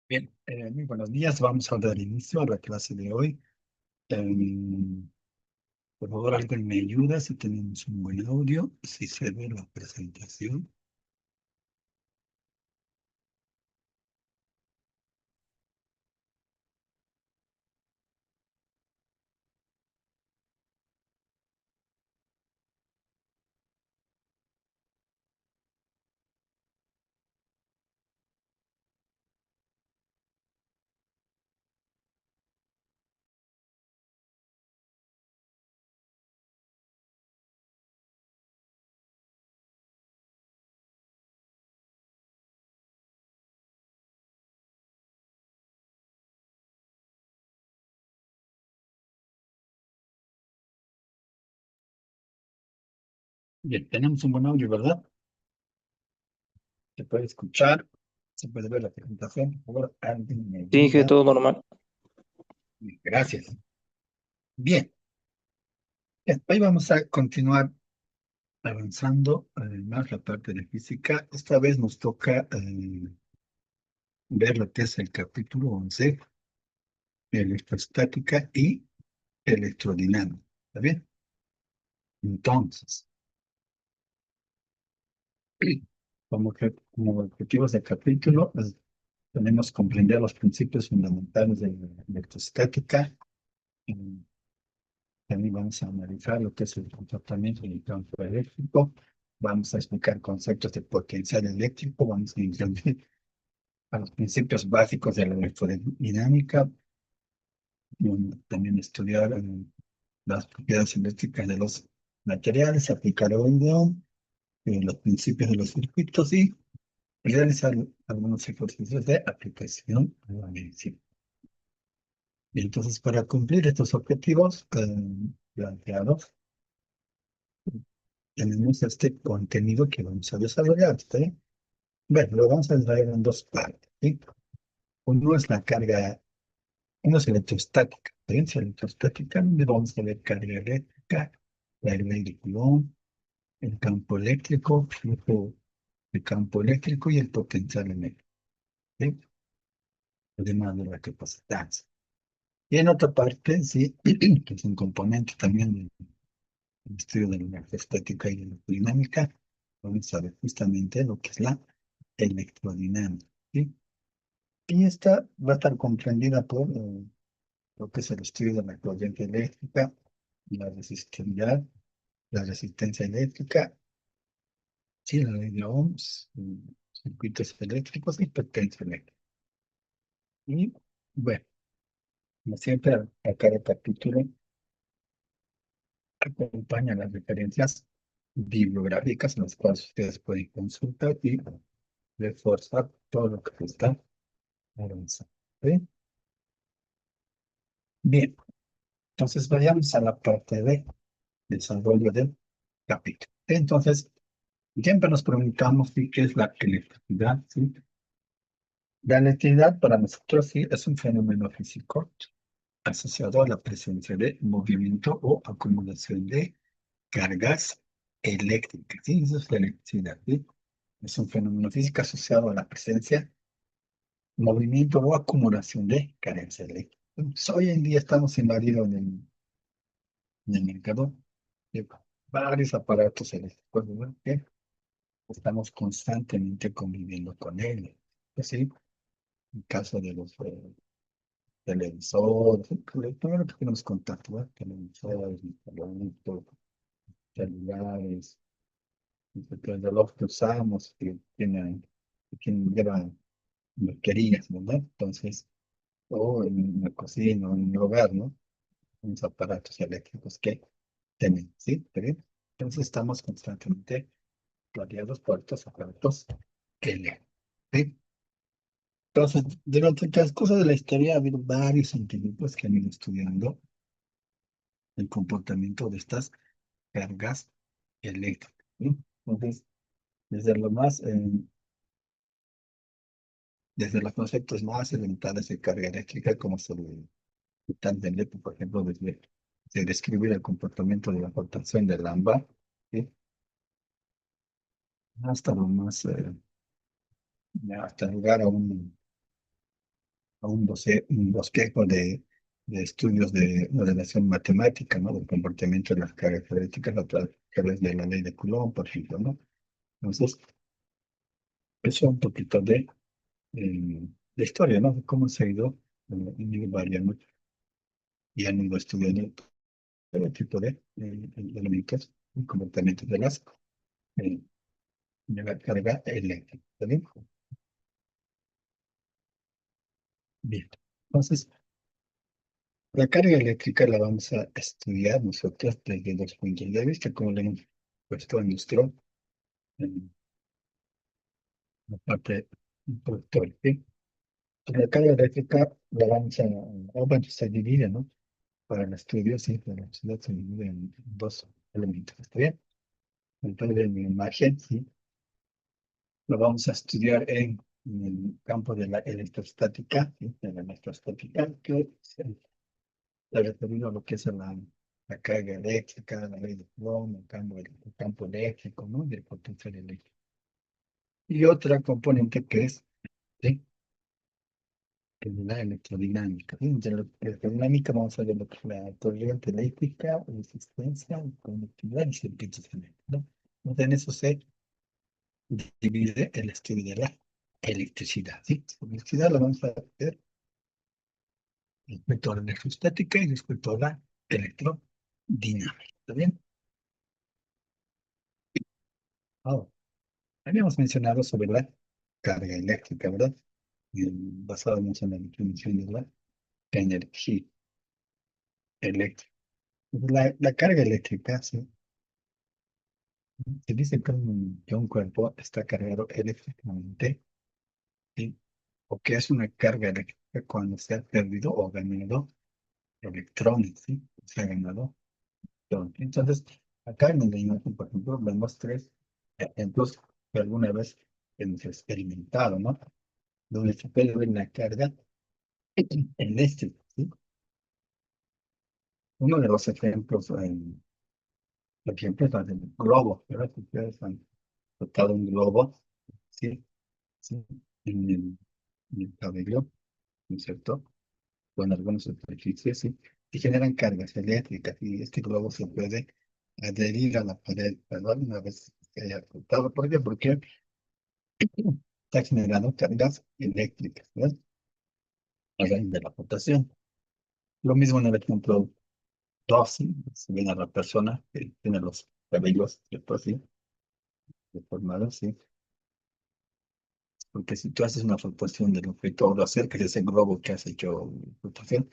Bien, muy buenos días. Vamos a dar inicio a la clase de hoy. Em, por favor, alguien me ayuda si tenemos un buen audio, si se ve la presentación. Bien, tenemos un buen audio, ¿verdad? Se puede escuchar, se puede ver la presentación. Por favor, alguien me Sí, que ayuda. todo normal. Bien, gracias. Bien, bien, hoy vamos a continuar avanzando más la parte de física. Esta vez nos toca ver lo que es el capítulo 11, electrostática y electrodinámica. ¿Está bien? Entonces, como objetivos del capítulo, pues, tenemos que comprender los principios fundamentales de la electrostática. Mm, También vamos a analizar lo que es el comportamiento del campo eléctrico. Vamos a explicar conceptos de potencial eléctrico. Vamos a introducir a los principios básicos de la electrodinámica. También estudiar las propiedades eléctricas de los materiales, aplicar hoy los principios de los circuitos y realizar algunos ejercicios de aplicación a la medicina. Y entonces, para cumplir estos objetivos planteados, tenemos este contenido que vamos a desarrollar. ¿Está bien? Bueno, lo vamos a desarrollar en dos partes. ¿Sí? Uno es la carga, uno es electrostática. Potencia electrostática, donde vamos a ver carga eléctrica, la ley de Coulomb, el campo eléctrico, flujo de campo eléctrico y el potencial eléctrico. ¿Sí? Además de la capacitancia. Y en otra parte, sí, que es un componente también del estudio de la estética y la dinámica, vamos a ver justamente lo que es la electrodinámica, ¿sí? Y esta va a estar comprendida por lo que es el estudio de la corriente eléctrica, la resistividad, la resistencia eléctrica, sí, la ley de Ohms, circuitos eléctricos y potencia eléctrica. Y bueno, como siempre, a cada capítulo acompaña las referencias bibliográficas en las cuales ustedes pueden consultar y reforzar todo lo que se está avanzando. ¿Sí? Bien, entonces vayamos a la parte de desarrollo del capítulo. Entonces, siempre nos preguntamos ¿sí? ¿Qué es la electricidad? ¿Sí? La electricidad para nosotros sí es un fenómeno físico asociado a la presencia de movimiento o acumulación de cargas eléctricas. ¿Sí? Eso es la electricidad. ¿Sí? Es un fenómeno físico asociado a la presencia, movimiento o acumulación de cargas eléctricas. Entonces, hoy en día estamos invadidos en el mercado de varios aparatos eléctricos, ¿verdad? Que estamos constantemente conviviendo con él. Así, en caso de los televisores, todo lo que tenemos contacto, ¿verdad? Televisores, microondas, celulares, el reloj que usamos, que lleva baterías, ¿verdad? Entonces, o en la cocina, o en el hogar, ¿no? Unos aparatos eléctricos que tienen, ¿sí? ¿Está bien? Entonces estamos constantemente rodeados por estos aparatos eléctricos, ¿sí? Entonces, durante el transcurso de la historia ha habido varios científicos que han ido estudiando el comportamiento de estas cargas eléctricas, ¿sí? Entonces, desde lo más, desde los conceptos más elementales de carga eléctrica, como se le tal de Lepo, por ejemplo, de describir el comportamiento de la rotación del ámbar, ¿sí? Hasta lo más, hasta llegar a un un bosquejo de estudios de relación matemática, ¿no? Del comportamiento de las cargas eléctricas a través de la ley de Coulomb, por ejemplo, ¿no? Entonces, eso un poquito de historia, ¿no? De cómo se ha ido variando y han ido estudiando todo tipo de elementos y comportamientos eh, de la carga eléctrica. ¿Está bien? Bien. Entonces, la carga eléctrica la vamos a estudiar nosotros desde dos puntos de vista, como le hemos puesto en en la parte introductoria. ¿Sí? La carga eléctrica la vamos bueno, se divide, ¿no? Para el estudio, sí, la electricidad se divide en dos elementos. ¿Está bien? Entonces, en mi imagen, sí, lo vamos a estudiar en el campo de la electrostática, ¿sí? De la electrostática, que está referido a lo que es la carga eléctrica, la ley de Coulomb, el campo eléctrico, ¿no? Del potencial eléctrico. Y otra componente que es, ¿sí? Que es la electrodinámica. ¿Sí? De la electrodinámica vamos a ver lo que es la corriente eléctrica, resistencia, conductividad y circuitos eléctricos, ¿no? Entonces, en eso se divide el estudio de la electricidad, ¿sí? La electricidad la vamos a ver respecto a la electrostática y respecto a la electrodinámica. ¿Está bien? Ahora, habíamos mencionado sobre la carga eléctrica, ¿verdad? Basábamos en la definición de la energía eléctrica. La carga eléctrica, ¿sí? Se dice que un cuerpo está cargado eléctricamente, ¿sí? O que es una carga eléctrica cuando se ha perdido o ganado electrones, ¿sí? Se ha ganado electrones. Entonces, acá en la imagen, por ejemplo, vemos tres ejemplos que alguna vez hemos experimentado, ¿no? Donde se puede ver la carga eléctrica, ¿sí? Uno de los ejemplos, por ejemplo, es la del globo, ¿verdad? Si ustedes han tocado un globo, ¿sí? ¿Sí? En en el cabello, ¿no es cierto? Con algunas superficies, ¿sí? Y generan cargas eléctricas y este globo se puede adherir a la pared, ¿verdad? Una vez que haya cortado. ¿Por qué? Porque está generando cargas eléctricas, ¿verdad? A raíz de la rotación. Lo mismo en el ejemplo 2, ¿sí? Si ven a la persona que tiene los cabellos, ¿cierto? Así, deformados, ¿sí? Porque si tú haces una rotación del objeto o lo acercas a ese globo que has hecho rotación,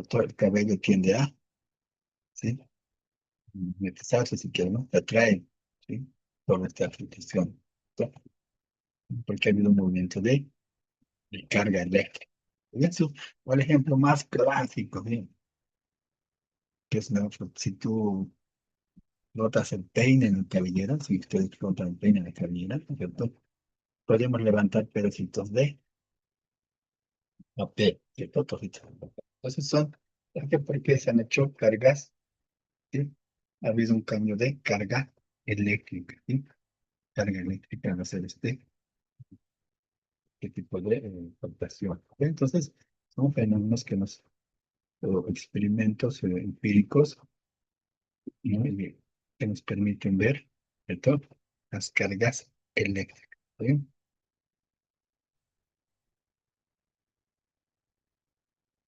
todo el cabello tiende a, ¿sí? Necesario si quieren, ¿no? Te atraen, ¿sí? Por esta rotación, ¿sí? Porque ha habido un movimiento de carga eléctrica. Y eso, o el ejemplo más clásico, ¿sí? Que es, ¿no? Si tú notas el peine en el cabellera, si ustedes notan el peine en la cabellera, ¿no es cierto? Podemos levantar pedacitos de papel, ¿cierto? Trocitos de papel. Entonces son, ¿por qué? Porque se han hecho cargas, ¿sí? Ha habido un cambio de carga eléctrica, ¿sí? Carga eléctrica al hacer este tipo de captación. Entonces, son fenómenos o experimentos empíricos, ¿no? Que nos permiten ver, ¿cierto? Las cargas eléctricas. ¿Sí?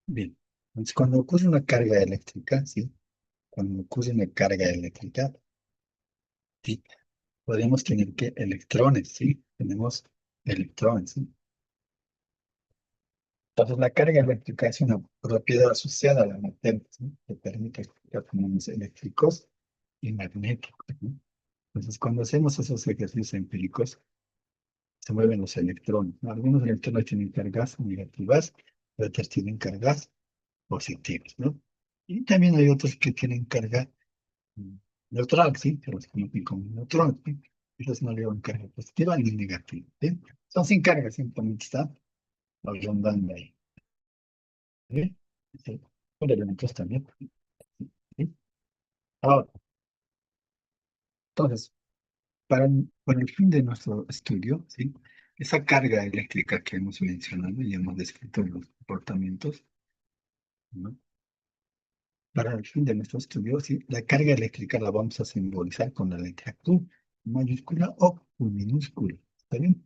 Bien. Entonces, cuando ocurre una carga eléctrica, ¿sí? Cuando ocurre una carga eléctrica, ¿sí? Podemos tener que electrones, ¿sí? Tenemos electrones, ¿sí? Entonces, la carga eléctrica es una propiedad asociada a la materia, ¿sí? Que permite crear fenómenos eléctricos y magnéticos, ¿no? Entonces, cuando hacemos esos ejercicios empíricos, se mueven los electrones, ¿no? Algunos electrones tienen cargas negativas, otros tienen cargas positivas, ¿no? Y también hay otros que tienen carga mm, neutral, ¿sí? Que los conocen como neutrones, ¿sí? Esos no llevan carga positiva ni negativa, ¿sí? Son sin carga, simplemente están rondando ahí, ¿sí? Sí. Son elementos también, ¿sí? Ahora, entonces, para el fin de nuestro estudio, ¿sí? Esa carga eléctrica que hemos mencionado y hemos descrito en los comportamientos, ¿no? Para el fin de nuestro estudio, sí, la carga eléctrica la vamos a simbolizar con la letra Q mayúscula o Q minúscula. ¿Está bien?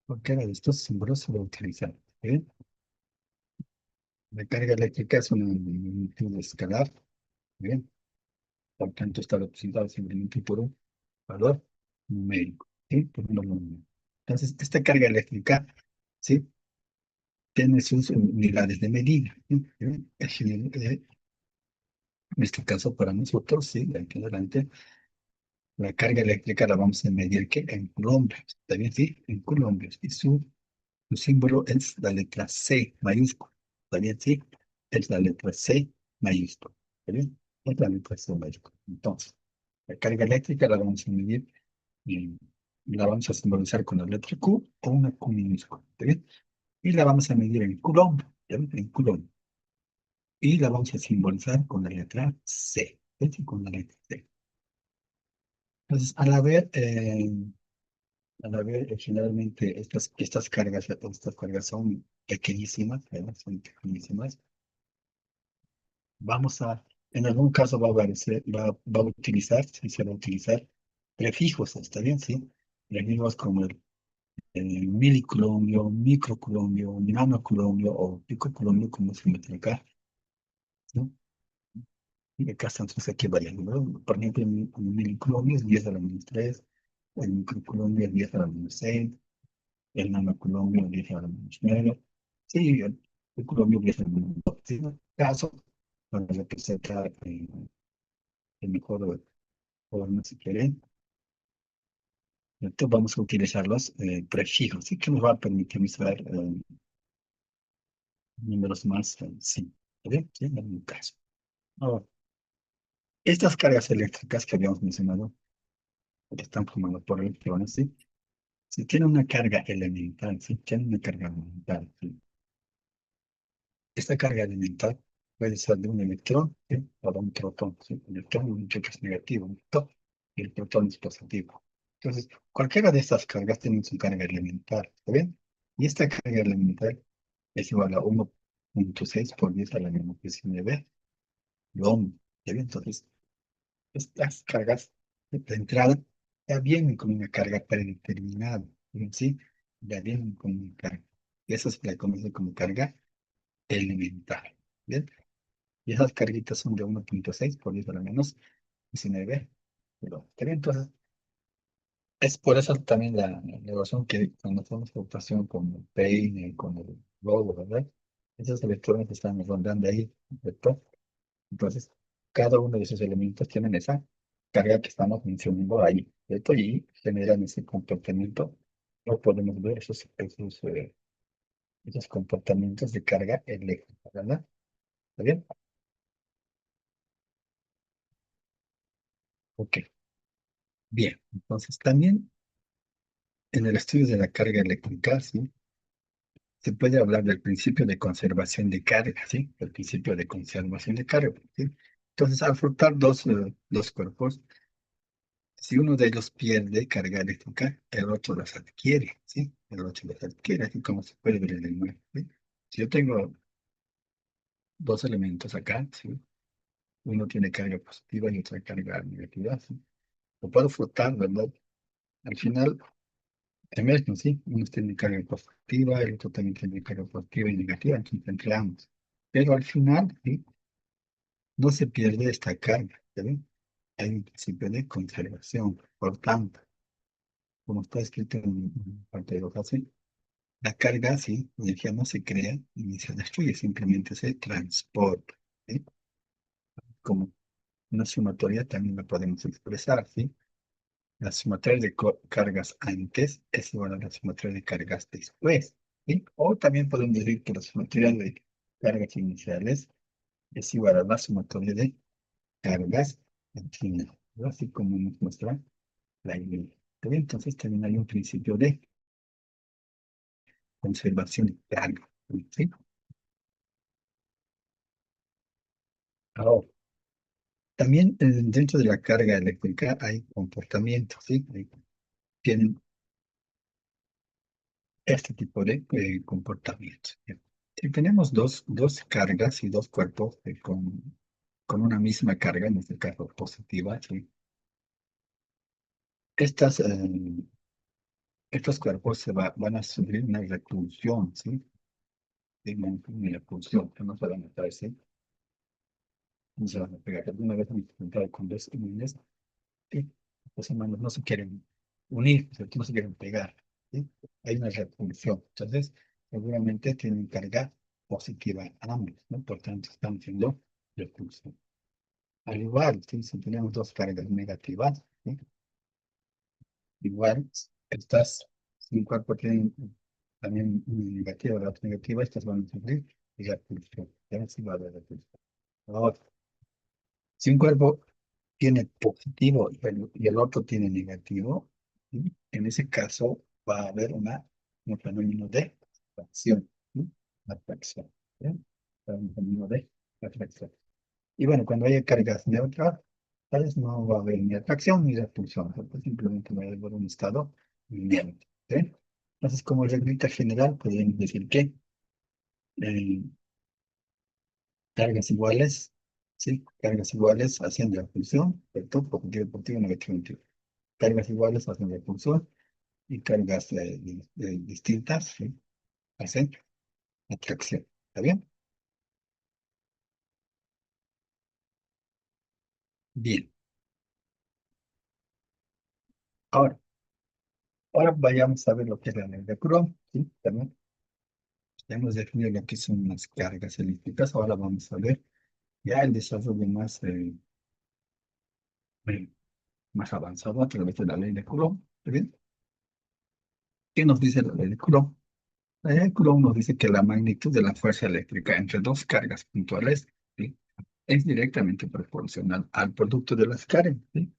Cualquiera de estos símbolos se va a utilizar. ¿Está bien? La carga eléctrica es una magnitud escalar. ¿Está bien? Por tanto, está representada simplemente por un valor numérico. ¿Sí? Por un valor numérico. Entonces, esta carga eléctrica, ¿sí? Tiene sus unidades de medida. ¿Sí? En este caso, para nosotros, sí, de aquí en adelante, la carga eléctrica la vamos a medir ¿qué? En columpios. ¿Está bien? Sí, en columpios. Y su símbolo es la letra C mayúscula. ¿Está bien? Sí, es la letra C mayúscula. ¿Está bien? Es la letra C mayúscula. Entonces, la carga eléctrica la vamos a medir y la vamos a simbolizar con la letra Q o una Q minúscula. ¿Está bien? Y la vamos a medir en coulomb. ¿Ya ven? En coulomb. Y la vamos a simbolizar con la letra C. ¿Ves? Con la letra C. Entonces, generalmente estas cargas son pequeñísimas, ¿verdad? Son pequeñísimas. Vamos a, en algún caso va a utilizar, sí, se va a utilizar prefijos, ¿está bien? Sí. Prefijos como el miliculombio, microculombio, nanoculombio o picoculombio, como se mete acá, ¿no? Y acá están sus equivalentes, ¿no? Por ejemplo, el miliculombio es 10 a la menos 3, el microculombio es 10 a la menos 6, el nanoculombio es 10 a la menos 9. Sí, el culombio es el menos 2. En este caso, para representar el mejor forma, si quieren, entonces vamos a utilizar los prefijos, ¿sí? Que nos va a permitir usar números más simples. ¿Bien? Sí, en algún caso. Ahora, estas cargas eléctricas que habíamos mencionado, que están formadas por electrones, ¿sí? Si tiene una carga elemental, ¿sí? Tiene una carga elemental, ¿sí? Esta carga elemental puede ser de un electrón, ¿sí? O de un protón, ¿sí? El electrón un hecho que es negativo, ¿no? Y el protón es positivo. Entonces, cualquiera de estas cargas tiene su carga elemental, ¿está bien? Y esta carga elemental es igual a 1.6 por 10 a la menos 19 ohm, ¿está bien? Entonces, estas cargas de entrada ya vienen con una carga predeterminada, ¿sí? Ya vienen con una carga. Y eso se le conoce como carga elemental, ¿bien? Y esas carguitas son de 1.6 por 10 a la menos 19. Pero, ¿está bien? Entonces, es por eso también la razón que cuando hacemos rotación con el peine, con el globo, ¿verdad? Esos electrones están rondando ahí, ¿cierto? Entonces, cada uno de esos elementos tienen esa carga que estamos mencionando ahí, ¿cierto? Y generan ese comportamiento. No podemos ver esos comportamientos de carga eléctrica, ¿verdad? ¿Está bien? Ok. Bien. Entonces, también en el estudio de la carga eléctrica, ¿sí? Se puede hablar del principio de conservación de carga, ¿sí? El principio de conservación de carga, ¿sí? Entonces, al frotar dos cuerpos, si uno de ellos pierde carga eléctrica, el otro las adquiere, ¿sí? El otro las adquiere, así como se puede ver en el mueble, ¿sí? Si yo tengo dos elementos acá, ¿sí? Uno tiene carga positiva y otra carga negativa, ¿sí? Lo puedo frotar, ¿verdad? Al final, emergen, ¿sí? Uno tiene carga positiva, el otro también tiene carga positiva y negativa, entonces entre ambos. Pero al final, ¿sí? No se pierde esta carga, ¿ya ven? Hay un principio de conservación. Por tanto, como está escrito en parte de hoja, ¿sí? La carga, sí, la energía no se crea ni se destruye, simplemente se transporta, ¿sí? Como una sumatoria también la podemos expresar, ¿sí? La sumatoria de cargas antes es igual a la sumatoria de cargas después, ¿sí? O también podemos decir que la sumatoria de cargas iniciales es igual a la sumatoria de cargas continuas, ¿no? Así como nos muestra la idea. Entonces también hay un principio de conservación de carga, ¿sí? Ahora, también dentro de la carga eléctrica hay comportamientos, ¿sí? Tienen este tipo de comportamiento. Bien. Si tenemos dos cargas y dos cuerpos con una misma carga, en este caso positiva, ¿sí? Estas, estos cuerpos van a sufrir una repulsión, ¿sí? Sí, una repulsión, que no se van a traer, ¿sí? No se van a pegar. Alguna vez me he encontrado con dos imanes, ¿sí? Los hermanos no se quieren unir, ¿cierto? No se quieren pegar, ¿sí? Hay una repulsión. Entonces, seguramente tienen carga positiva a ambos, ¿no? Por tanto, están haciendo repulsión. Al igual, ¿sí? Si tenemos dos cargas negativas, ¿sí? Igual, estas, si un cuerpo tiene también una negativa, la otra negativa, estas van a sufrir repulsión. Ya no se va a ver repulsión. Ahora, si un cuerpo tiene positivo y el otro tiene negativo, ¿sí? En ese caso va a haber un fenómeno de atracción, ¿sí? Atracción, ¿sí? Un fenómeno de atracción. Y bueno, cuando haya cargas neutras, tales no va a haber ni atracción ni repulsión, pues simplemente va a haber un estado neutro, ¿sí? Entonces, como reglita general, podemos decir que eh, cargas iguales, ¿sí? Cargas iguales hacen repulsión, ¿cierto? Positivo, positivo, negativo, negativo. Cargas iguales hacen repulsión y cargas distintas, ¿sí? Hacen atracción. ¿Está bien? Bien. Ahora, ahora vayamos a ver lo que es la ley de Coulomb, ¿sí? También ya hemos definido lo que son las cargas eléctricas. Ahora vamos a ver ya el desarrollo eh, más avanzado a través de la ley de Coulomb. ¿Está bien? ¿Qué nos dice la ley de Coulomb? La ley de Coulomb nos dice que la magnitud de la fuerza eléctrica entre dos cargas puntuales, ¿sí? Es directamente proporcional al producto de las cargas, ¿sí?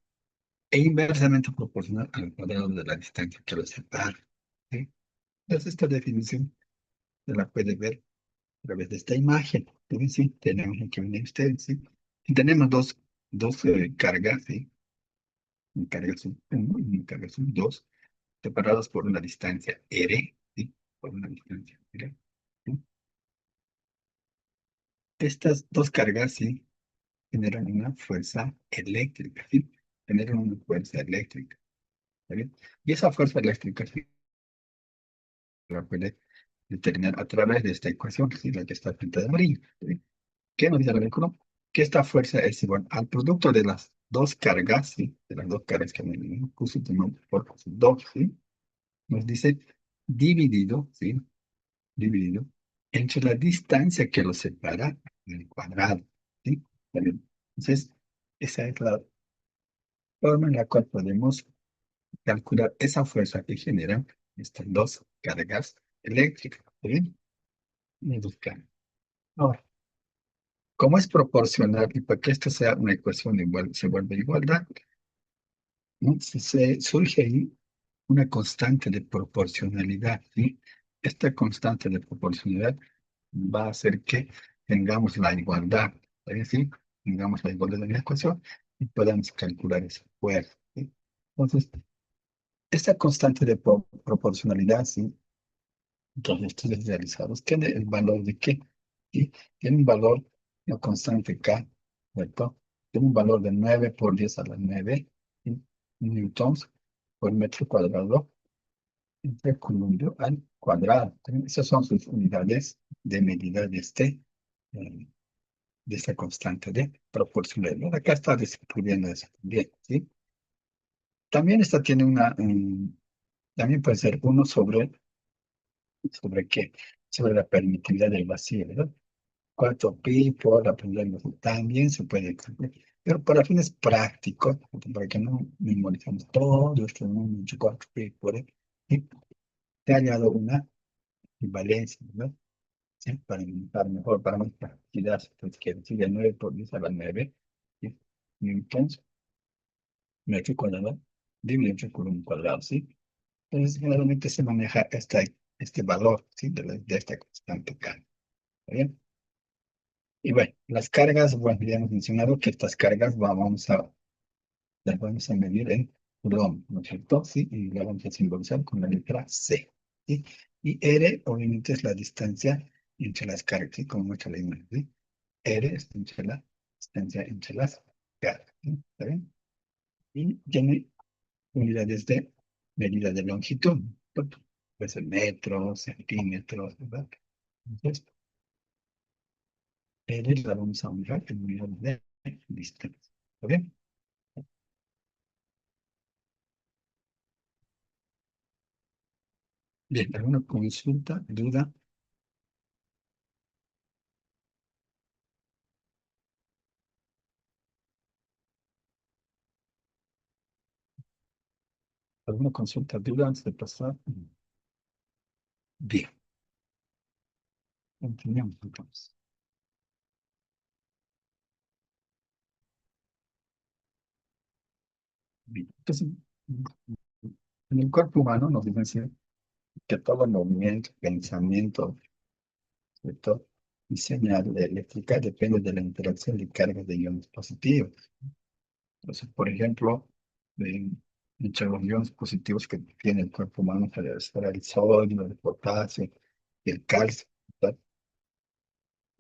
E inversamente proporcional al cuadrado de la distancia que los separa, ¿sí? Entonces, esta definición se la puede ver a través de esta imagen. ¿Sí? Sí, tenemos aquí viene usted, ¿sí? Y tenemos dos cargas, ¿sí? Una carga sub 1 y una carga sub 2, separadas por una distancia R, ¿sí? Por una distancia R, ¿sí? Estas dos cargas, ¿sí? Generan una fuerza eléctrica, ¿sí? Generan una fuerza eléctrica, ¿está bien? Y esa fuerza eléctrica, ¿sí? La puede determinar a través de esta ecuación, que es la que está pintada de amarillo, ¿sí? ¿Qué nos dice el cálculo? Que esta fuerza es igual al producto de las dos cargas, ¿sí? De las dos cargas que me puse por 2, ¿sí? Nos dice dividido, ¿sí? Dividido entre la distancia que lo separa en el cuadrado, ¿sí? Bien. Entonces, esa es la forma en la cual podemos calcular esa fuerza que generan estas dos cargas eléctricas, ¿sí? Y buscar. Ahora, como es proporcional y para que esto sea una ecuación igual, se vuelve igualdad, ¿no? Surge ahí una constante de proporcionalidad, ¿sí? Esta constante de proporcionalidad va a hacer que tengamos la igualdad, es decir, tengamos la igualdad de la ecuación y podamos calcular esa fuerza, ¿sí? Entonces, esta constante de proporcionalidad, ¿sí? Entonces, estudios realizados, ¿tiene el valor de qué? ¿Sí? Tiene un valor, una constante K, ¿cierto? Tiene un valor de 9 por 10 a la 9 ¿sí? Newtons por metro cuadrado entre columpio al cuadrado. Esas son sus unidades de medida eh, de esta constante de proporcionalidad. Acá está describiendo eso también, ¿sí? También esta tiene también puede ser uno ¿sobre qué? Sobre la permitividad del vacío, ¿verdad? 4pi por la probabilidad también se puede cumplir. Pero para fines prácticos, para que no memorizamos todo esto, ¿no? Mucho 4pi por y te ha hallado una equivalencia, ¿no? ¿Sí? Para inventar mejor, para más practicidad, pues que sigue 9 por 10 a la 9, ¿sí? Newtons, metro cuadrado, dividido entre coulomb cuadrado, ¿sí? Entonces, generalmente se maneja este valor, ¿sí? De esta constante K, ¿está bien? Y bueno, las cargas, bueno, ya hemos mencionado que estas cargas las vamos a medir en Coulomb, ¿no es cierto? Sí, y las vamos a simbolizar con la letra C. ¿Sí? Y R obviamente es la distancia entre las cargas, ¿sí? Como muestra la imagen, ¿sí? R es entre la distancia entre las cargas, ¿sí? ¿Está bien? Y tiene unidades de medida de longitud. Puede ser metros, centímetros, ¿verdad? Entonces, R la vamos a unir en unidades de distancia. ¿Está bien? Bien, ¿alguna consulta, duda? ¿Alguna consulta, duda antes de pasar? Bien, continuamos entonces. Bien, entonces, en el cuerpo humano nos dicen que todo movimiento, pensamiento, sobre todo, y señal eléctrica depende de la interacción de cargas de iones positivos. Entonces, por ejemplo, de, entre los iones positivos que tiene el cuerpo humano será el sodio, el potasio, el calcio, ¿verdad?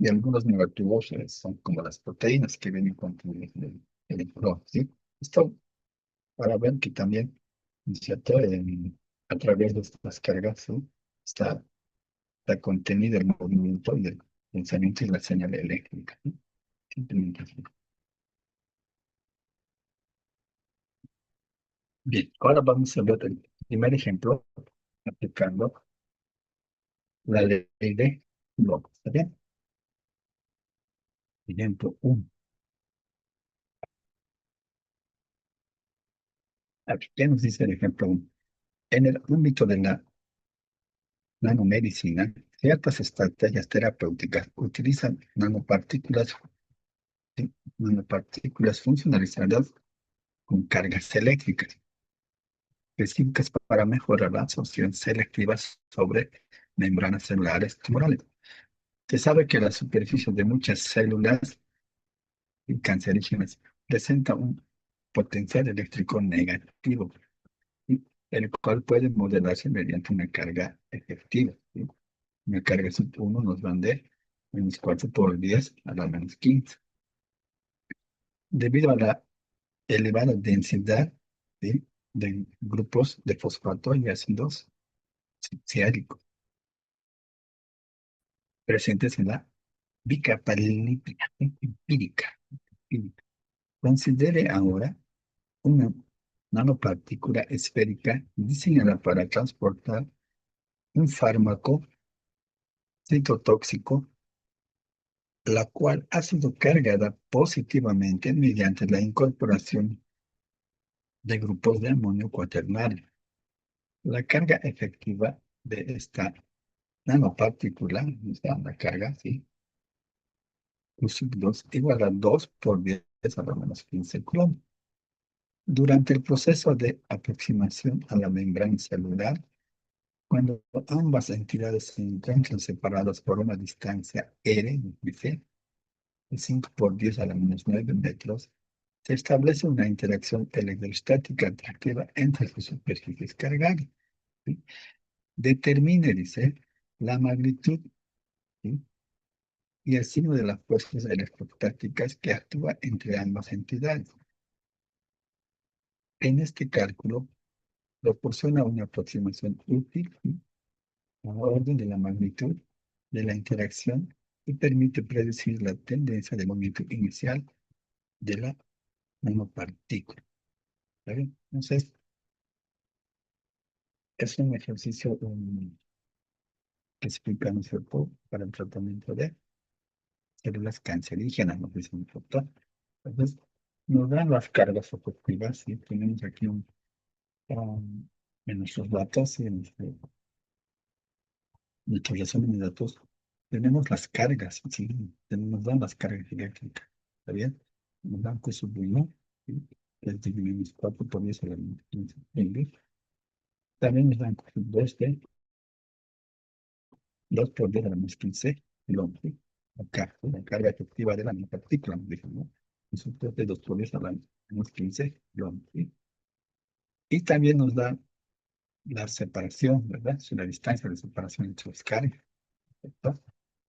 Y algunos negativos son como las proteínas que vienen con el electrón, ¿sí? Esto para ver que también, ¿no es cierto? A través de estas cargas, ¿sí? Está, está contenido el movimiento y el pensamiento y la señal eléctrica, ¿sí? Simplemente así. Bien, ahora vamos a ver el primer ejemplo aplicando la ley de Locke. ¿Está bien? Ejemplo 1. Aquí, ¿qué nos dice el ejemplo 1? En el ámbito de la nanomedicina, ciertas estrategias terapéuticas utilizan nanopartículas, ¿sí? Nanopartículas funcionalizadas con cargas eléctricas específicas para mejorar la absorción selectiva sobre membranas celulares tumorales. Se sabe que la superficie de muchas células cancerígenas presenta un potencial eléctrico negativo, ¿sí? El cual puede modelarse mediante una carga efectiva, ¿sí? Una carga sub 1 nos van de -4 por 10 a la -15. Debido a la elevada densidad, ¿sí? De grupos de fosfato y ácidos ciálicos presentes en la bicapa lípida empírica. Considere ahora una nanopartícula esférica diseñada para transportar un fármaco citotóxico, la cual ha sido cargada positivamente mediante la incorporación de grupos de amonio cuaternario. La carga efectiva de esta nanopartícula, está la carga, ¿sí? Q2 igual a 2 por 10 a la -15 coulombs. Durante el proceso de aproximación a la membrana celular, cuando ambas entidades se encuentran separadas por una distancia R, dice, de 5 por 10 a la -9 metros, se establece una interacción electrostática atractiva entre sus superficies cargadas, ¿sí? Determine, dice, la magnitud, ¿sí? Y el signo de las fuerzas electrostáticas que actúa entre ambas entidades. En este cálculo proporciona una aproximación útil, ¿sí? A orden de la magnitud de la interacción y permite predecir la tendencia de movimiento inicial de la nanopartícula. ¿Está bien? Entonces, es un ejercicio que explica, ¿no es cierto?, para el tratamiento de células cancerígenas, nos dice un doctor. Entonces, nos dan las cargas efectivas y tenemos aquí en nuestros datos y en nuestro resumen de datos, tenemos las cargas, ¿sí? Nos dan las cargas eléctricas, ¿está bien? Nos dan Q sub 1, ¿sí? Que es de -4 por 10 a la -15 Henry. También nos dan Q sub 2 de 2 por 10 a la -15 Coulomb, ¿sí? Acá, la carga efectiva de la partícula, nos dijo, ¿no? Q sub 2 de 2 por 10 a la -15 Coulomb, ¿sí? Y también nos da la separación, ¿verdad? Es la distancia de separación entre las cargas, ¿cierto?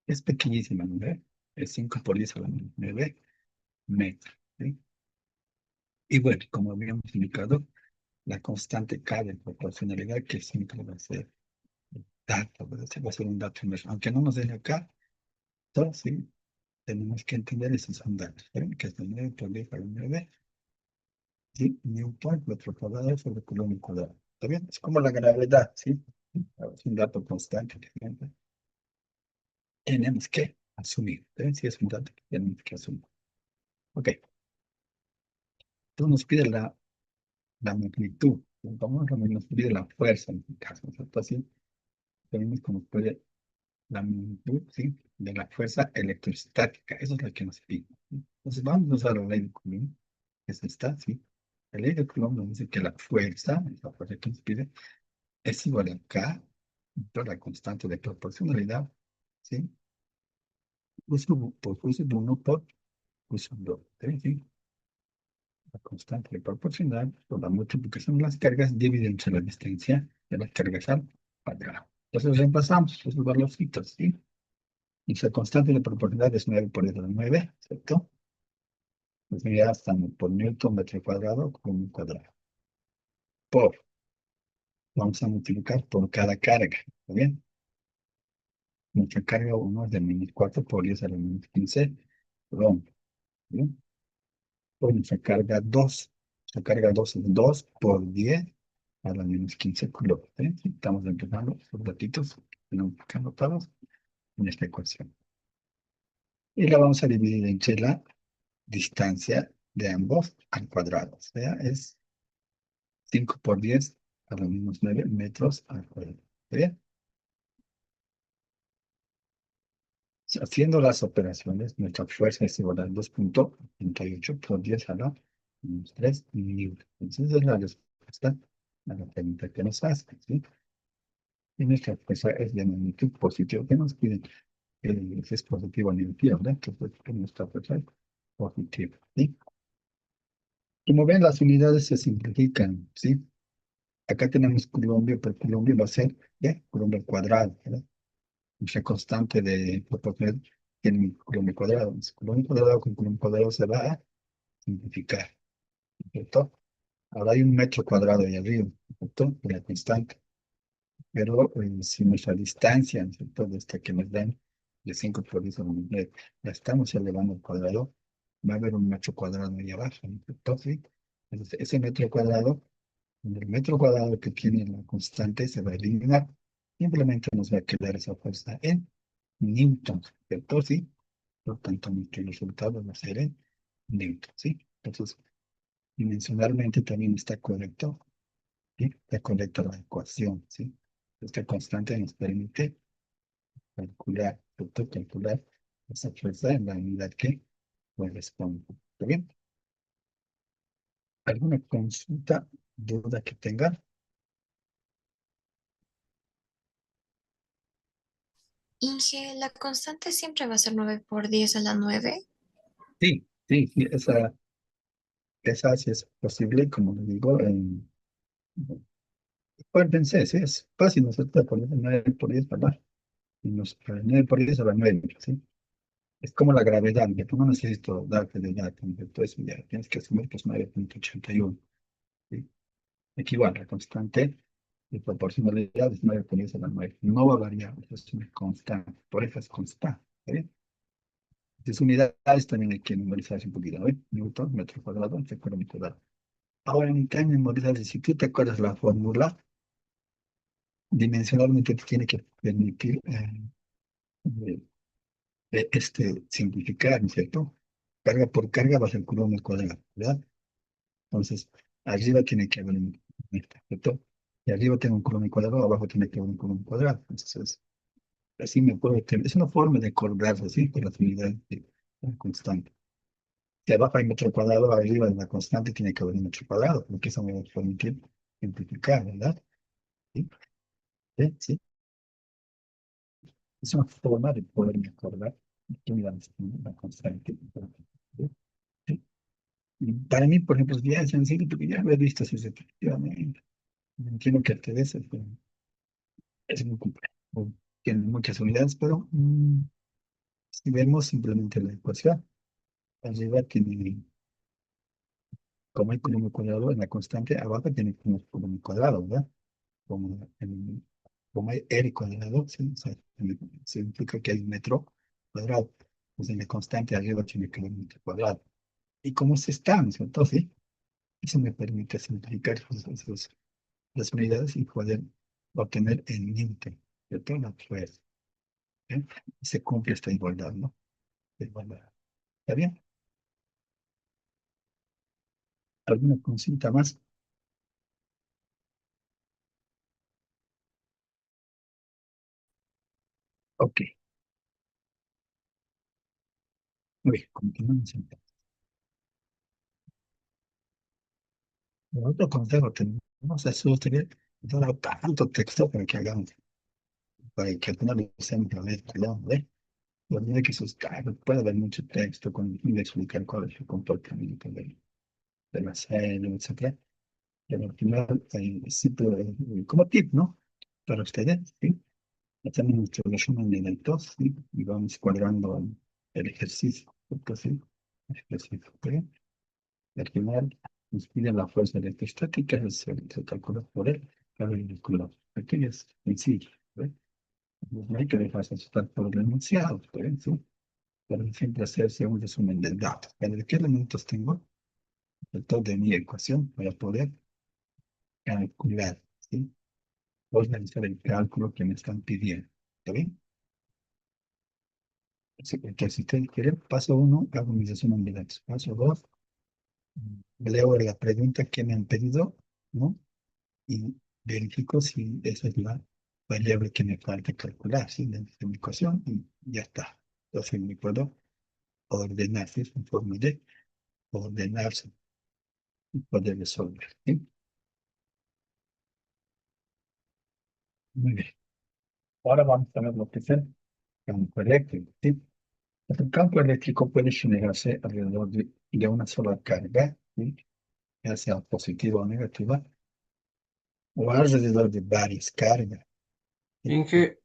Es pequeñísima, ¿no ve? Es 5 por 10 a la menos 9 metros, ¿sí? Y bueno, como habíamos indicado, la constante K de proporcionalidad que siempre va a ser dato, ¿verdad? Va a ser un dato inverso. Aunque no nos den acá, entonces sí, tenemos que entender esos son datos, ¿ven? Que es de 9 por 10 a la 9, ¿sí? Newton, metro cuadrado sobre coulomb cuadrado. ¿Está bien? Es como la gravedad, ¿sí? Es un dato constante que siempre tenemos que asumir. ¿Ven? Si es un dato que tenemos que asumir. Ok, entonces nos pide la magnitud. Vamos a nos pide la fuerza en este caso, ¿no es cierto? Así tenemos como puede la magnitud, ¿sí? De la fuerza electrostática. Eso es lo que nos pide, ¿sí? Entonces vamos a usar la ley de Coulomb, que es esta, ¿sí? La ley de Coulomb nos dice que la fuerza que nos pide, es igual a K por la constante de proporcionalidad, ¿sí? Q sub 1 por Q sub 2, ¿sí? La constante de proporcional por la multiplicación de las cargas divide entre la distancia de las cargas al cuadrado. Entonces reemplazamos esos valorcitos, ¿sí? Y la constante de proporcionalidad es 9 por 10 a la 9, ¿cierto? Pues ya estamos por Newton metro cuadrado con un cuadrado. Por, vamos a multiplicar por cada carga, ¿está bien? Nuestra carga 1 es de menos 4 por 10 a la menos 15, perdón, ¿bien? Por nuestra carga 2. Nuestra carga 2 es 2 por 10 a la menos 15 coulombs, ¿sí? Estamos empezando los datitos, tenemos que anotarlos en esta ecuación. Y la vamos a dividir entre la distancia de ambos al cuadrado. O sea, es 5 por 10 a los menos 9 metros al cuadrado. ¿Bien? Haciendo las operaciones, nuestra fuerza es igual a 2,38 por 10 a la menos 3 newton. Entonces, es la respuesta a la pregunta que nos hace, ¿sí? Y nuestra fuerza es de magnitud positiva que nos piden. Si es positivo o negativo, ¿verdad? Entonces, nuestra fuerza es positiva, ¿sí? Como ven, las unidades se simplifican, ¿sí? Acá tenemos Colombia, pero Colombia va a ser, ¿ya? Colombia al cuadrado, ¿verdad? Nuestra constante de proporcional en Colombia al cuadrado. Entonces, Colombia al cuadrado con Colombia al cuadrado se va a simplificar, ¿cierto? Ahora hay un metro cuadrado ahí arriba, ¿cierto? De la constante. Pero si nuestra distancia, ¿cierto? De esta que nos dan de 5 por 10 a la menos 9, la estamos elevando al cuadrado, va a haber un metro cuadrado ahí abajo, ¿cierto? ¿Sí? Entonces, ese metro cuadrado, el metro cuadrado que tiene la constante se va a eliminar. Simplemente nos va a quedar esa fuerza en Newton, ¿cierto? Sí. Por tanto, nuestro resultado va a ser en Newton, ¿sí? Entonces, dimensionalmente también está correcto, ¿sí? Está correcta la ecuación, ¿sí? Esta constante nos permite calcular, ¿cierto? Calcular esa fuerza en la unidad que corresponde. ¿Está bien? ¿Alguna consulta, duda que tengan? Inge, ¿la constante siempre va a ser 9 por 10 a la 9? Sí, sí, sí, esa sí es posible, como le digo, acuérdense, sí, es fácil, nosotros ponemos 9 por 10, ¿verdad? Y nos 9 por 10 a la 9, ¿sí? Es como la gravedad, que tú no necesitas darte de ya, entonces ya tienes que asumir que es 9,81, ¿sí? Equivale, la constante de proporcionalidad es 9 por 10 a la 9. No va a variar, es una constante, por eso es constante, ¿está bien? Entonces, unidades también hay que memorizarse un poquito, ¿ven? Newton, metro cuadrado, entre kilómetro cuadrado. Ahora, en cambio, memorizarse, si tú te acuerdas la fórmula, dimensionalmente te tiene que permitir eh, simplificar, ¿no es cierto? Carga por carga va a ser coulomb al cuadrado, ¿verdad? Entonces, arriba tiene que haber un ¿cierto? Y arriba tengo un coulomb al cuadrado, abajo tiene que haber un coulomb al cuadrado. Entonces, así me puedo tener. Es una forma de acordarse, ¿sí? Con la unidades de la constante. Si abajo hay metro cuadrado, arriba de la constante tiene que haber un metro cuadrado, porque eso me va a permitir simplificar, ¿verdad? ¿Sí? ¿Sí? ¿Sí? Es una forma de poder acordar qué unidades tiene la constante. ¿Sí? ¿Sí? Y para mí, por ejemplo, es bien sencillo porque ya lo he visto así repetitivamente. Entiendo que el TDS es muy complejo, tiene muchas unidades, pero si vemos simplemente la ecuación, arriba tiene como hay columna cuadrado en la constante, abajo tiene como columna cuadrado, ¿verdad? Como, como hay R cuadrado, ¿sí? O sea, significa que hay un metro cuadrado. Pues en la constante arriba tiene que haber un metro cuadrado. Y cómo se está, ¿no es cierto? Sí, eso me permite simplificar las unidades y poder obtener el límite de toda la fuerza. ¿Eh? Se cumple esta igualdad, ¿no? De igualdad. ¿Está bien? ¿Alguna consulta más? Ok, muy bien, continuamos entonces. Otro consejo tenemos eso, tener dado tanto texto para que hagamos, para que al final lo usemos a ver, perdón, ¿eh? Lo tiene que sustar, puede haber mucho texto con el fin de explicar cuál es el comportamiento de la célula, etcétera. Pero al final, siempre, como tip, ¿no? Para ustedes, ¿sí? Hacemos nuestro resumen de datos, ¿sí? Y vamos cuadrando el ejercicio, porque sí, ejercicio, ¿ok? Y al final, nos piden la fuerza electrostática, se calcula por él, cada vehículo. Aquí es sencillo, ¿ve? No hay que dejarse asustar por el enunciado, ¿ve? ¿Sí? Pero siempre hacerse un resumen del dato. ¿De qué elementos tengo? El todo de mi ecuación para poder calcular, ¿sí? Organizar el cálculo que me están pidiendo. ¿Está bien? Así que si ustedes quieren, paso uno, hago mi resumen de datos. Paso dos, leo la pregunta que me han pedido, ¿no? Y verifico si esa es la variable que me falta calcular, ¿sí? Dentro de mi ecuación y ya está. Entonces me puedo ordenar, ¿sí? En forma de ordenarse y poder resolver, ¿sí? Muy bien. Ahora vamos a ver lo que es el campo eléctrico, ¿sí? El campo eléctrico puede generarse alrededor de una sola carga, ¿sí? Ya sea positiva o negativa, o alrededor de varias cargas, ¿sí? Inge,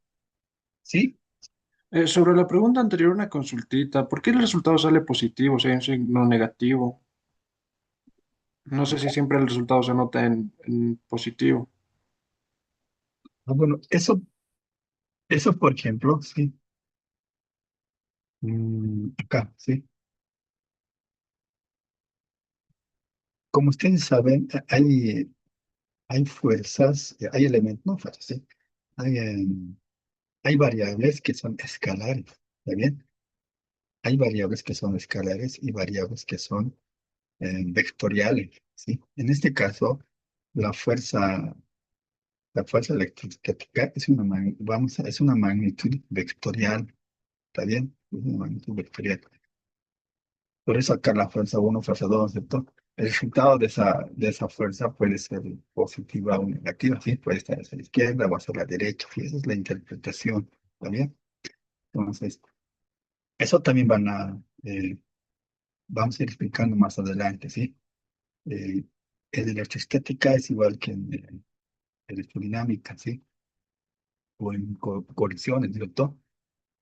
¿Sí? sobre la pregunta anterior, una consultita. ¿Por qué el resultado sale positivo, o sea, un signo negativo? No sé si siempre el resultado se nota en positivo. Bueno, eso por ejemplo, sí. Acá, ¿sí? Como ustedes saben, hay fuerzas, hay elementos, no fuerzas, ¿sí? Hay, hay variables que son escalares, ¿está bien? Hay variables que son escalares y variables que son vectoriales, ¿sí? En este caso, la fuerza, la fuerza electrostática es es una magnitud vectorial, ¿está bien? Es una magnitud vectorial. Por eso acá la fuerza uno fuerza 2, ¿cierto? El resultado de esa fuerza puede ser positiva o negativa, ¿sí? Puede estar hacia la izquierda o hacia la derecha, ¿sí? Esa es la interpretación, ¿está bien? Entonces, eso también vamos a ir explicando más adelante, ¿sí? Eh, en electroestática es igual que en electrodinámica, ¿sí? O en colisiones, ¿cierto?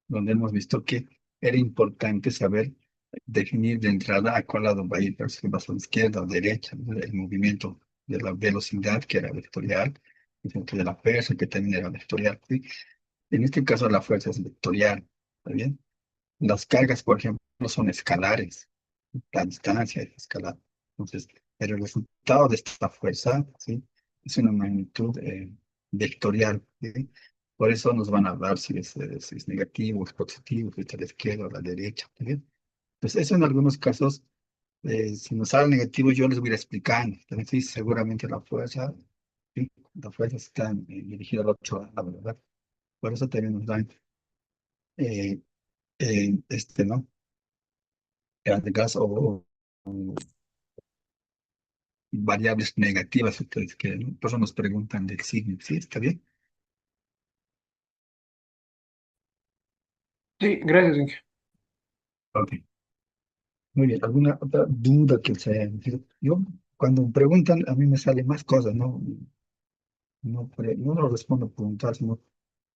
Donde hemos visto que era importante saber definir de entrada a cuál lado va a ir, pero si vas a la izquierda o derecha, ¿no? El movimiento de la velocidad, que era vectorial, y dentro de la fuerza, que también era vectorial, ¿sí? En este caso la fuerza es vectorial, ¿está bien? Las cargas, por ejemplo, son escalares, la distancia es escalar. Entonces, pero el resultado de esta fuerza, ¿sí? Es una magnitud vectorial, ¿sí? Por eso nos van a hablar si es negativo, es positivo, si está a la izquierda o a la derecha, ¿sí? Pues eso en algunos casos, si nos sale negativo, yo les voy a ir explicando. Entonces, sí, seguramente la fuerza, ¿sí? La fuerza está dirigida al otro lado, ¿verdad? Por eso también nos dan, eh, ¿no? En este caso, o variables negativas, si ustedes quieren, ¿no? Por eso nos preguntan del signo, ¿sí? ¿Está bien? Sí, gracias, Inge. Ok, muy bien. ¿Alguna otra duda que se haya metido? Yo, cuando me preguntan, a mí me salen más cosas, ¿no? no lo respondo puntual, sino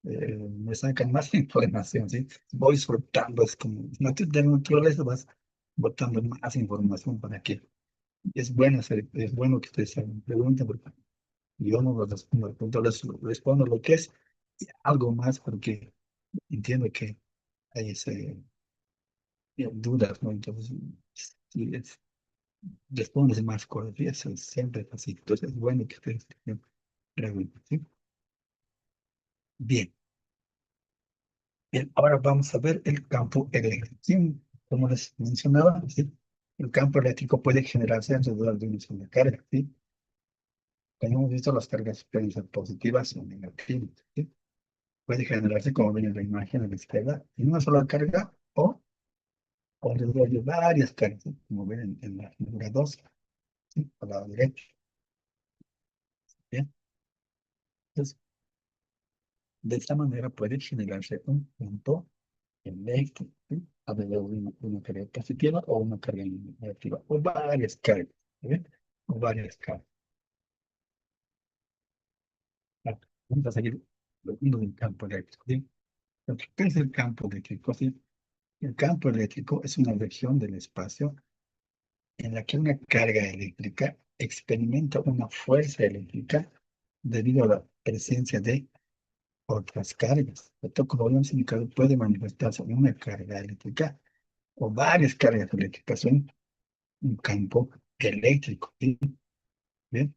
me sacan más información, ¿sí? Voy soltando, es como, de naturaleza vas botando más información para que es bueno que ustedes hagan preguntas, porque yo no lo respondo puntual, respondo lo que es y algo más, porque entiendo que hay dudas, ¿no? Entonces, sí, respondes más cosas, y eso es siempre así. Entonces, es bueno que ustedes pregunten, ¿sí? Bien. Bien, ahora vamos a ver el campo eléctrico. Sí, como les mencionaba, ¿sí? El campo eléctrico puede generarse alrededor de una sola carga, ¿sí? Como hemos visto, las cargas pueden ser positivas o negativas, ¿sí? Puede generarse, como ven en la imagen a la izquierda, en una sola carga o alrededor de varias cargas, ¿sí? Como ven en la figura 2, ¿sí? Al lado derecho, ¿bien? Entonces, de esta manera puede generarse un punto eléctrico, ¿sí? Alrededor de una carga positiva o una carga negativa, o varias cargas, ¿bien? O varias cargas. Ah, vamos a seguir hablando del campo eléctrico, ¿sí? ¿Qué es el campo eléctrico? ¿Sí? El campo eléctrico es una región del espacio en la que una carga eléctrica experimenta una fuerza eléctrica debido a la presencia de otras cargas. Esto, como habíamos indicado, puede manifestarse en una carga eléctrica o varias cargas eléctricas en un campo eléctrico, ¿sí? Bien,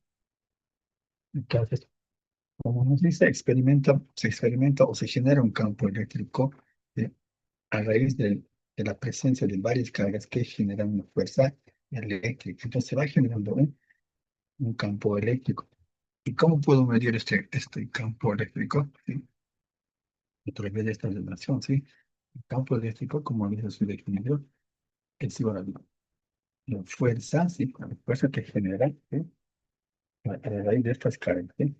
entonces, como nos dice, se experimenta o se genera un campo eléctrico, ¿sí? A raíz de la presencia de varias cargas que generan una fuerza eléctrica. Entonces se va generando un campo eléctrico. ¿Y cómo puedo medir este campo eléctrico? ¿Sí? A través de esta relación, ¿sí? El campo eléctrico, como dice su definición, es igual a la fuerza, ¿sí? La fuerza que genera, ¿sí? A raíz de estas cargas, ¿sí?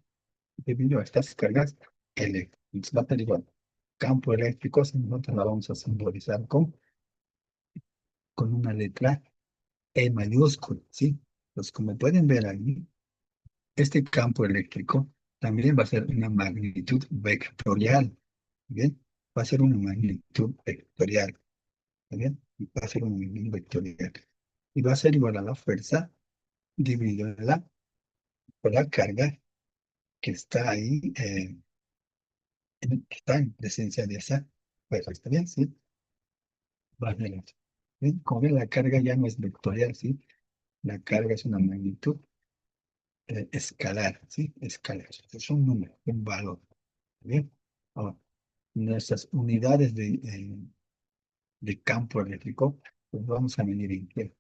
Debido a estas cargas eléctricas. Entonces va a ser igual. Campo eléctrico, si nosotros la vamos a simbolizar con una letra E mayúscula, ¿sí? Pues como pueden ver ahí, este campo eléctrico también va a ser una magnitud vectorial, ¿bien? Va a ser una magnitud vectorial, ¿bien? Y va a ser una magnitud vectorial. Y va a ser igual a la fuerza dividida por la carga que está ahí, que está en presencia de esa fuerza, ¿está bien? ¿Sí? Va a ser eso. ¿Bien? Como ven, la carga ya no es vectorial, ¿sí? La carga es una magnitud escalar, ¿sí? Escalar. Es un número, un valor. Bien. Ahora, nuestras unidades de campo eléctrico, pues vamos a medir en qué.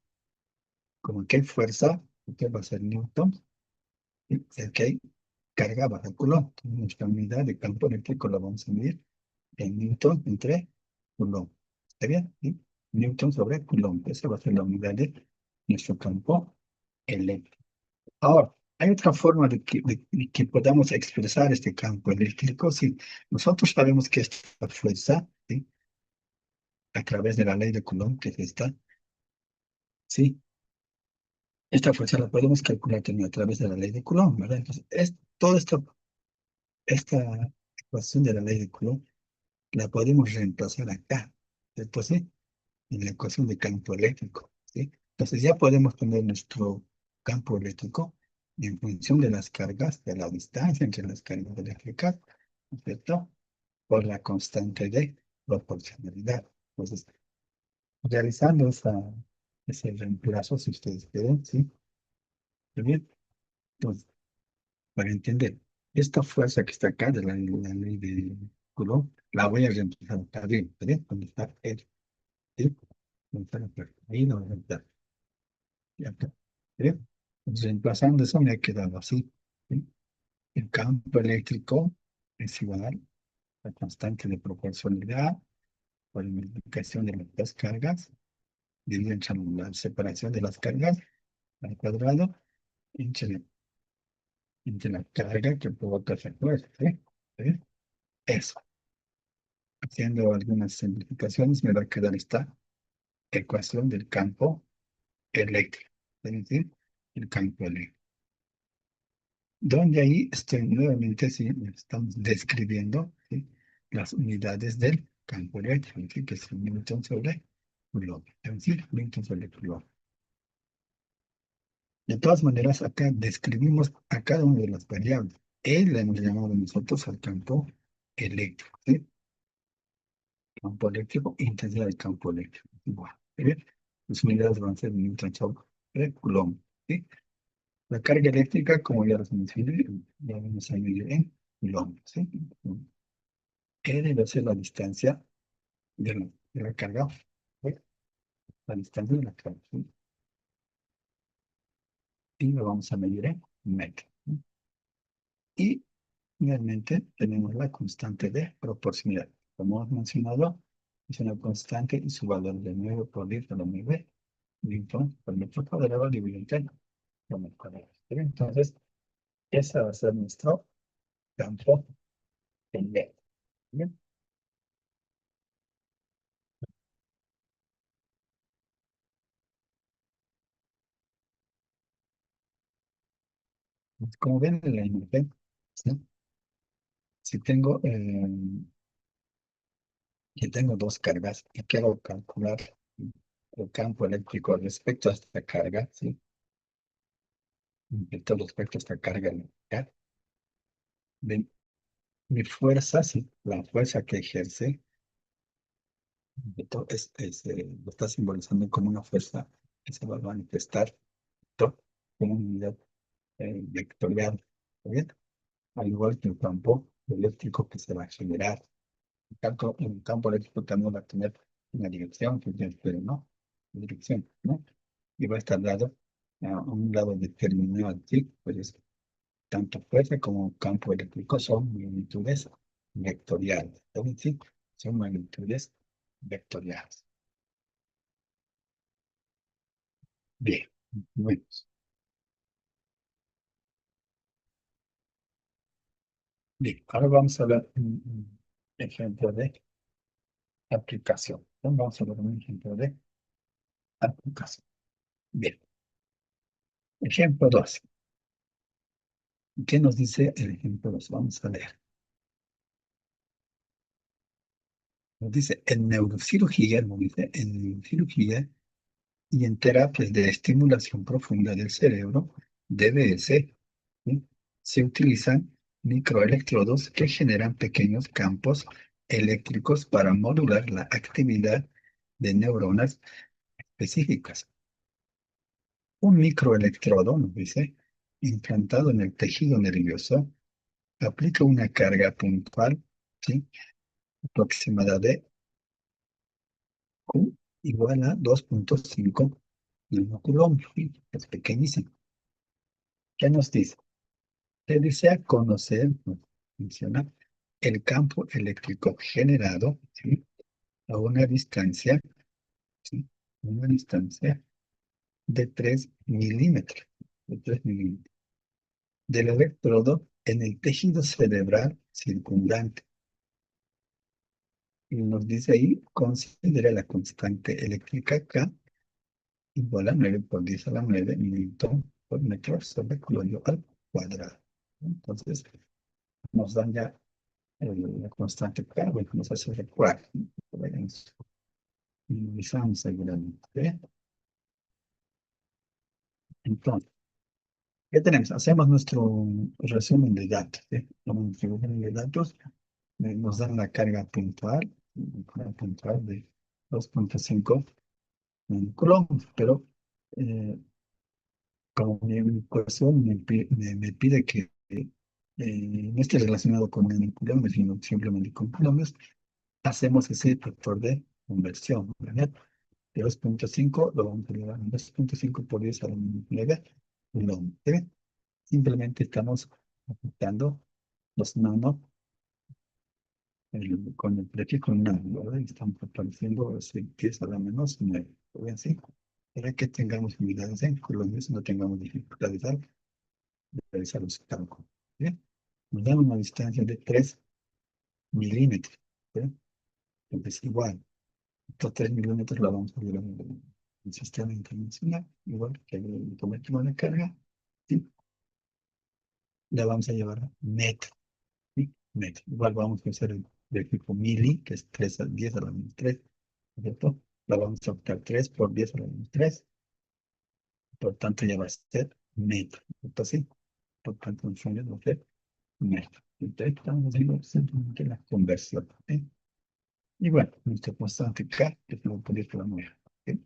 Como que hay fuerza, que va a ser Newton, y el que hay carga bajo Coulomb. Entonces, nuestra unidad de campo eléctrico la vamos a medir en Newton entre Coulomb. ¿Está bien? ¿Sí? Newton sobre Coulomb. Esa va a ser la unidad de nuestro campo eléctrico. Ahora, hay otra forma de que podamos expresar este campo eléctrico. Si nosotros sabemos que esta fuerza, ¿sí? A través de la ley de Coulomb, que es esta, ¿sí? Esta fuerza la podemos calcular también a través de la ley de Coulomb, ¿verdad? Entonces, toda esta ecuación de la ley de Coulomb la podemos reemplazar acá, ¿cierto? ¿Sí? En la ecuación de campo eléctrico, ¿sí? Entonces ya podemos poner nuestro campo eléctrico en función de las cargas, de la distancia entre las cargas eléctricas, ¿no es cierto? Por la constante de proporcionalidad. Entonces, realizando ese reemplazo, si ustedes quieren, ¿sí? ¿Está bien? Entonces, para entender, esta fuerza que está acá de la ley de Coulomb, la voy a reemplazar acá arriba, ¿está bien? Donde está el, ¿sí? Donde está la fuerza. Ahí lo voy a reemplazar. Y acá, ¿está bien? Entonces, reemplazando eso me ha quedado así, ¿sí? El campo eléctrico es igual a la constante de proporcionalidad por la multiplicación de las dos cargas, dividido entre la separación de las cargas al cuadrado, entre, entre la carga que provoca esa fuerza, ¿sí? ¿Sí? Eso. Haciendo algunas simplificaciones, me va a quedar esta ecuación del campo eléctrico. Es decir, el campo eléctrico. Donde ahí estoy nuevamente, sí, estamos describiendo, ¿sí? Las unidades del campo eléctrico, ¿sí? Que es Newton sobre Coulomb, es decir, Newton sobre Coulomb. De todas maneras, acá describimos a cada una de las variables. Él le hemos llamado nosotros al campo eléctrico, ¿sí? Campo eléctrico, intensidad del campo eléctrico. Igual, ¿sí? Las unidades van a ser Newton sobre Coulomb, ¿sí? La carga eléctrica, como ya les mencioné, ya vamos a medir en Coulomb, ¿sí? E debe ser la distancia de la carga, ¿sí? La distancia de la carga, ¿sí? Y lo vamos a medir en metro, ¿sí? Y finalmente tenemos la constante de proporcionalidad. Como hemos mencionado, es una constante y su valor de 9 por 10 a la 9 newton por metro cuadrado dividido entre el metro cuadrado. ¿Sí? Entonces, ese va a ser nuestro campo eléctrico. Bien. Como ven en la imagen, ¿sí? Si tengo, que tengo dos cargas y quiero calcular el campo eléctrico respecto a esta carga, ¿sí? Respecto a esta carga eléctrica, de mi fuerza, ¿sí? La fuerza que ejerce, lo está simbolizando como una fuerza que se va a manifestar, ¿no? Como una unidad vectorial, ¿está bien? Al igual que el campo eléctrico que se va a generar. El campo eléctrico también va a tener una dirección, que yo espero, ¿no? Dirección, ¿no? Y va a estar dado a un lado determinado, ¿sí? Pues tanto fuerza como campo eléctrico son magnitudes vectoriales, ¿saben? Sí, son magnitudes vectoriales. Bien, bueno, bien, ahora vamos a ver un ejemplo de aplicación. Vamos a ver un ejemplo de aplicación. Bien, ejemplo 2. ¿Qué nos dice el ejemplo 2? Vamos a leer. Nos dice, en neurocirugía y en terapias de estimulación profunda del cerebro, DBS, ¿sí? Se utilizan microelectrodos que generan pequeños campos eléctricos para modular la actividad de neuronas específicas. Un microelectrodo, nos dice, implantado en el tejido nervioso, aplica una carga puntual, ¿sí? Aproximada de Q igual a 2,5 nanocoulomb, ¿sí? Es pequeñísimo. ¿Qué nos dice? Se desea conocer, nos menciona, el campo eléctrico generado, ¿sí? A una distancia, ¿sí? Una distancia de 3 milímetros, de 3 milímetros, del electrodo en el tejido cerebral circundante. Y nos dice ahí, considera la constante eléctrica K igual a 9 por 10 a la 9 newton por metro sobre coulomb al cuadrado. Entonces, nos dan ya la constante K, bueno, nos hace recuadrar. Minimizamos seguramente. ¿Sí? Entonces, ¿qué tenemos? Hacemos nuestro resumen de datos. ¿Sí? Tomamos nuestro resumen de datos, nos dan la carga puntual de 2,5 coulombs, pero como mi ecuación me pide que no esté relacionado con el coulombs, sino simplemente con coulombs, hacemos ese factor de conversión, ¿verdad? De 2,5 lo vamos a llevar a 2,5 por 10 a la 9 coulombs. ¿Sí? Simplemente estamos afectando los nano con el prefijo nano, ¿verdad? Y estamos apareciendo ese 10 a la menos 9. ¿Ven? ¿Sí? Para que tengamos unidades en coulombs, no tengamos dificultades al realizar los cálculos. ¿Bien? Nos dan una distancia de 3 milímetros. ¿Sí? Entonces, igual, estos 3 milímetros la vamos a ver en el sistema internacional, igual que el comercio de carga. ¿Sí? la vamos a llevar a metro, ¿sí? Metro. Igual vamos a hacer el tipo mili, que es 3 a 10 a la menos 3, ¿cierto? La vamos a optar 3 por 10 a la menos 3, por tanto ya va a ser metro, ¿cierto? Así, por tanto, en sueños va a ser metro. Entonces, estamos haciendo simplemente la conversión, ¿eh? Y bueno, nuestra constante K, que es lo que la nueva, ¿ok?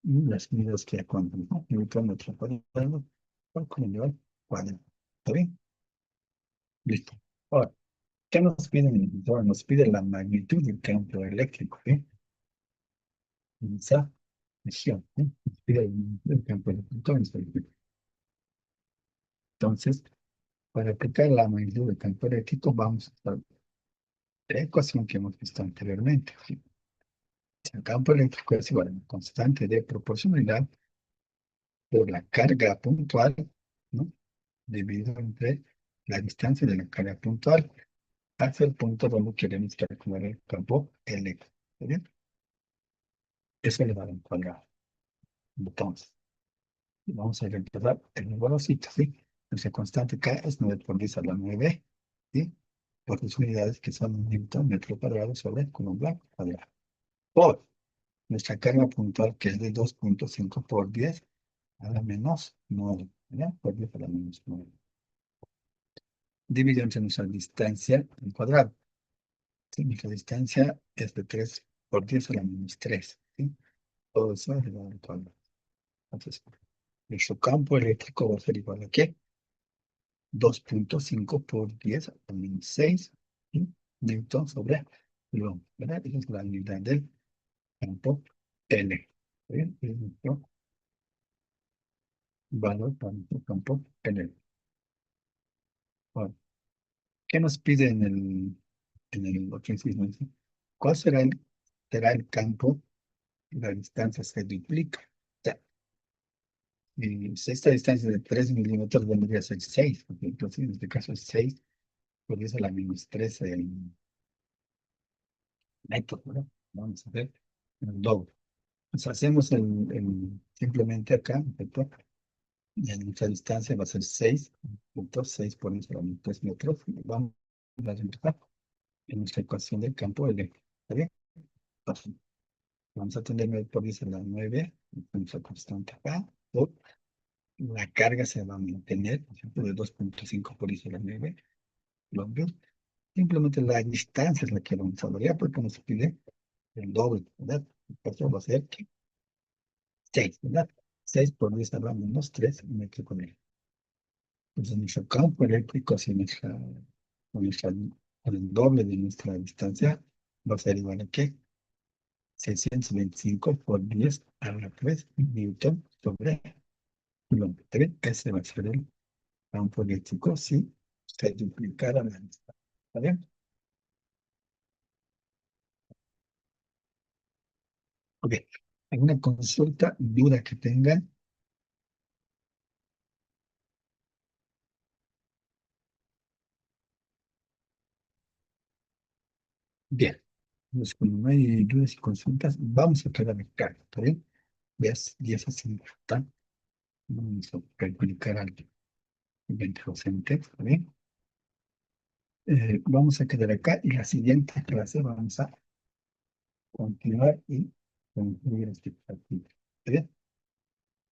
Y las medidas que acuerdan, ¿no? Newton metro cuadrado por comunidad cuadrado. ¿Está bien? Listo. Ahora, ¿qué nos piden? Ahora nos pide la magnitud del campo eléctrico, ¿eh? En esa misión, ¿eh? Nos pide el campo eléctrico en esta misión. Entonces, para aplicar la magnitud del campo eléctrico, vamos a usar la ecuación que hemos visto anteriormente, ¿sí? El campo eléctrico es igual a una constante de proporcionalidad por la carga puntual, ¿no? Dividido entre la distancia de la carga puntual hacia el punto donde queremos calcular el campo eléctrico. ¿Está bien? Eso le va a dar un cuadrado. Entonces, vamos a reemplazar el numerosito, ¿sí? Nuestra constante K es 9 por 10 a la 9, ¿sí? Por sus unidades que son Newton metro cuadrado sobre Coulomb cuadrado. Por nuestra carga puntual que es de 2.5 por 10 a la menos 9, ¿verdad? Por 10 a la menos 9. Dividido entre nuestra distancia al cuadrado. ¿Sí? Nuestra distancia es de 3 por 10 a la menos 3, ¿sí? Todo eso es elevado al cuadrado. Entonces, nuestro campo eléctrico va a ser igual a ¿qué? 2.5 por 10 a la menos 6, ¿sí? Newton sobre Coulomb, ¿verdad? Esa es la unidad del campo L. ¿Está bien? Es nuestro valor para nuestro campo L. Ahora, ¿qué nos pide en el otro inciso? Dice, ¿cuál será el campo y la distancia se duplica? O sea, si esta distancia de 3 milímetros vendría a ser 6, porque entonces en este caso es 6 por 10 a la menos 13 metros, ¿verdad? Vamos a ver el doble. Pues hacemos simplemente acá, ¿cierto? Y en nuestra distancia va a ser 6.6 por 10 a la menos 3 metros. Vamos a empezar en nuestra ecuación del campo eléctrico. ¿Está bien? Entonces, vamos a tener 9 por 10 a la 9, nuestra constante acá. Por la carga se va a mantener, por ejemplo, de 2.5 por 10 a la 9. Lo obvio. Simplemente la distancia es la que vamos a variar porque nos pide el doble, ¿verdad? Esto va a ser 6, ¿verdad? 6 por 10 a la menos 3 metros con él. Entonces, nuestro campo eléctrico hacia con el doble de nuestra distancia va a ser igual a ¿qué? 625 por 10 a la 3 Newton sobre Coulomb. ¿Está bien? Ese va a ser el campo eléctrico si se duplicara la distancia. ¿Está bien? Ok. ¿Alguna consulta, duda que tengan? Bien. Pues como no hay dudas y consultas, vamos a quedar acá. ¿Está bien? ¿Ves? 10 a 50. Vamos a calcular al 20 docente. ¿Está bien? Vamos a quedar acá y la siguiente clase vamos a continuar y concluir este partido. ¿Está bien?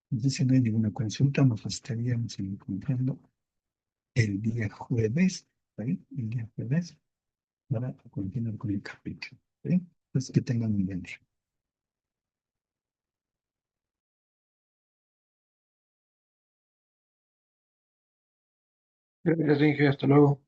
Entonces, si no hay ninguna consulta, nos estaríamos encontrando el día jueves, ¿está bien? El día jueves para continuar con el capítulo. ¿Está bien? Entonces, que tengan un buen día. Gracias, Inge, hasta luego.